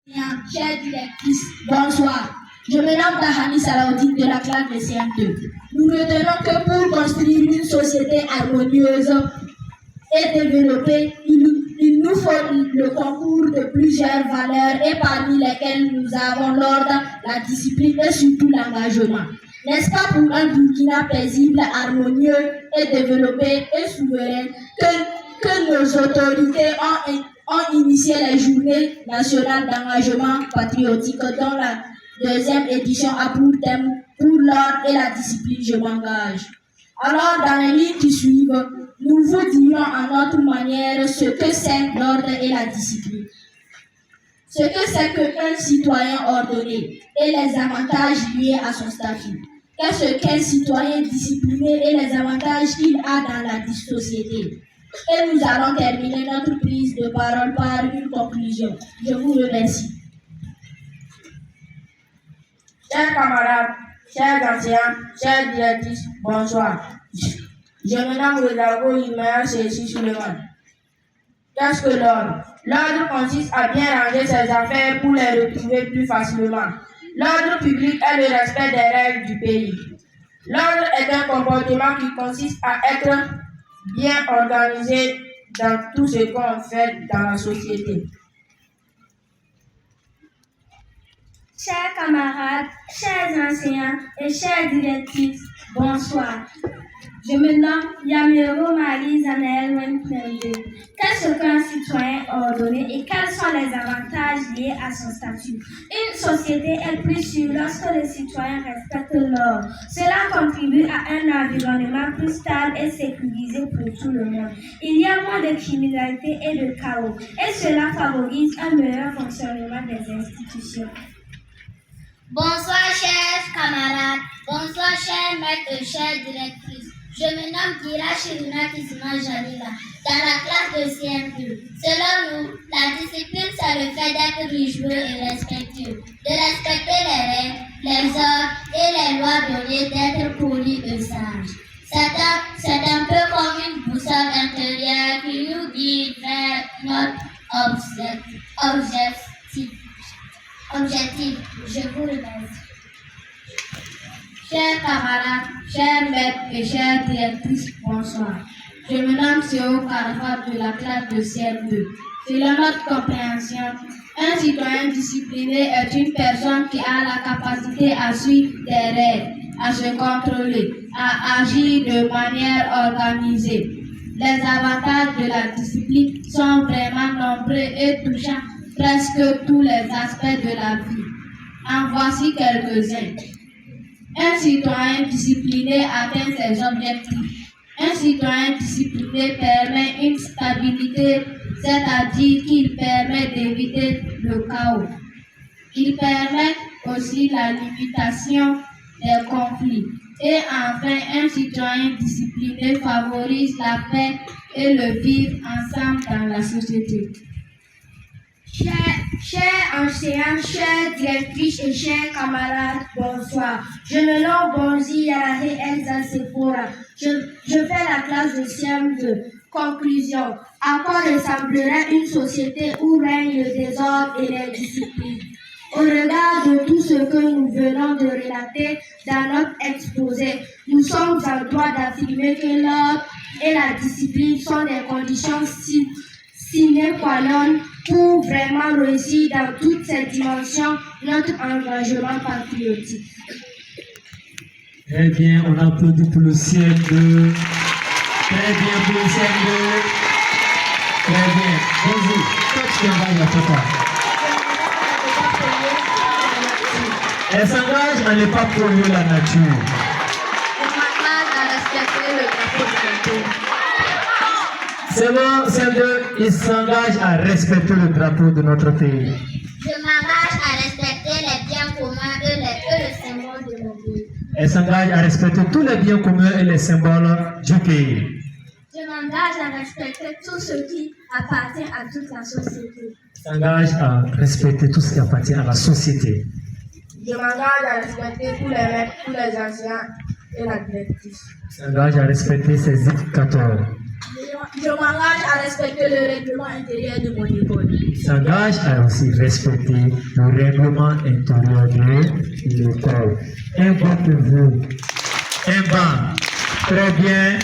Chère directrice, bonsoir. Je me nomme Tahani Salaudine de la classe de CM2. Nous retenons que pour construire une société harmonieuse et développée, il nous faut le concours de plusieurs valeurs et parmi lesquelles nous avons l'ordre, la discipline et surtout l'engagement. N'est-ce pas pour un Burkina paisible, harmonieux et développé et souverain que nos autorités ont initié les journées nationales d'engagement patriotique dont la deuxième édition a pour thème pour l'ordre et la discipline, je m'engage. Alors, dans les lignes qui suivent, nous vous dirons à notre manière ce que c'est l'ordre et la discipline. Ce que c'est qu'un citoyen ordonné et les avantages liés à son statut. Qu'est-ce qu'un citoyen discipliné et les avantages qu'il a dans la société. Et nous allons terminer notre prise de parole par une conclusion. Je vous remercie. Chers camarades, chers enseignants, chers directrices, bonsoir. Je me nomme Redago Imaya Cécile Suleiman. Qu'est-ce que l'ordre? L'ordre consiste à bien ranger ses affaires pour les retrouver plus facilement. L'ordre public est le respect des règles du pays. L'ordre est un comportement qui consiste à être bien organisé dans tout ce qu'on fait dans la société. Chers camarades, chers enseignants et chères directrices, bonsoir. Je me nomme Yamiro Marie Zanaël Wenpende. Qu'est-ce qu'un citoyen ordonné et quels sont les avantages liés à son statut? Une société est plus sûre lorsque les citoyens respectent l'ordre. Cela contribue à un environnement plus stable et sécurisé pour tout le monde. Il y a moins de criminalité et de chaos et cela favorise un meilleur fonctionnement des institutions. Bonsoir chers camarades, bonsoir chers maîtres et chères directrices. Je me nomme Kira Shirina Kisima Jalila, dans la classe de CM2. Selon nous, la discipline c'est le fait d'être rigoureux et respectueux, de respecter les règles, les ordres et les lois données, d'être poli et sage. C'est un peu comme une boussole intérieure qui nous guide vers notre objectif. Je vous remercie. Chers camarades, chers maîtres et chères directrices, bonsoir. Je me nomme Seo Karafat de la classe de CM2. Selon notre compréhension, un citoyen discipliné est une personne qui a la capacité à suivre des règles, à se contrôler, à agir de manière organisée. Les avantages de la discipline sont vraiment nombreux et touchant presque tous les aspects de la vie. En voici quelques-uns. Un citoyen discipliné atteint ses objectifs. Un citoyen discipliné permet une stabilité, c'est-à-dire qu'il permet d'éviter le chaos. Il permet aussi la limitation des conflits. Et enfin, un citoyen discipliné favorise la paix et le vivre ensemble dans la société. Chers enseignants, chères directrices et chers camarades, bonsoir. Je me nomme Bonzi Yahé Elsa Sephora. Je fais la classe de CM2. Conclusion. À quoi ressemblerait une société où règne le désordre et l'indiscipline? Au regard de tout ce que nous venons de relater dans notre exposé, nous sommes en droit d'affirmer que l'ordre et la discipline sont des conditions sine qua non pour vraiment réussir dans toutes ces dimensions notre engagement patriotique. Très bien, on applaudit pour le CM2. Très bien pour le CM2. Très bien. Bonjour. Toi, tu t'engages à faire quoi? Elle s'engage à ne pas polluer la nature. C'est bon, CM2, il s'engage à respecter le drapeau de notre pays. Je m'engage à respecter les biens communs et le symbole de mon pays. Elle s'engage à respecter tous les biens communs et les symboles du pays. Je m'engage à respecter tout ce qui appartient à toute la société. Elle s'engage à respecter tout ce qui appartient à la société. Je m'engage à respecter tous les maîtres, tous les enseignants et la directrice. Elle s'engage à respecter ses éducateurs. Je Je m'engage à respecter le règlement intérieur de mon école. Il s'engage à aussi respecter le règlement intérieur de l'école. Un banc pour vous. Un banc. Très bien.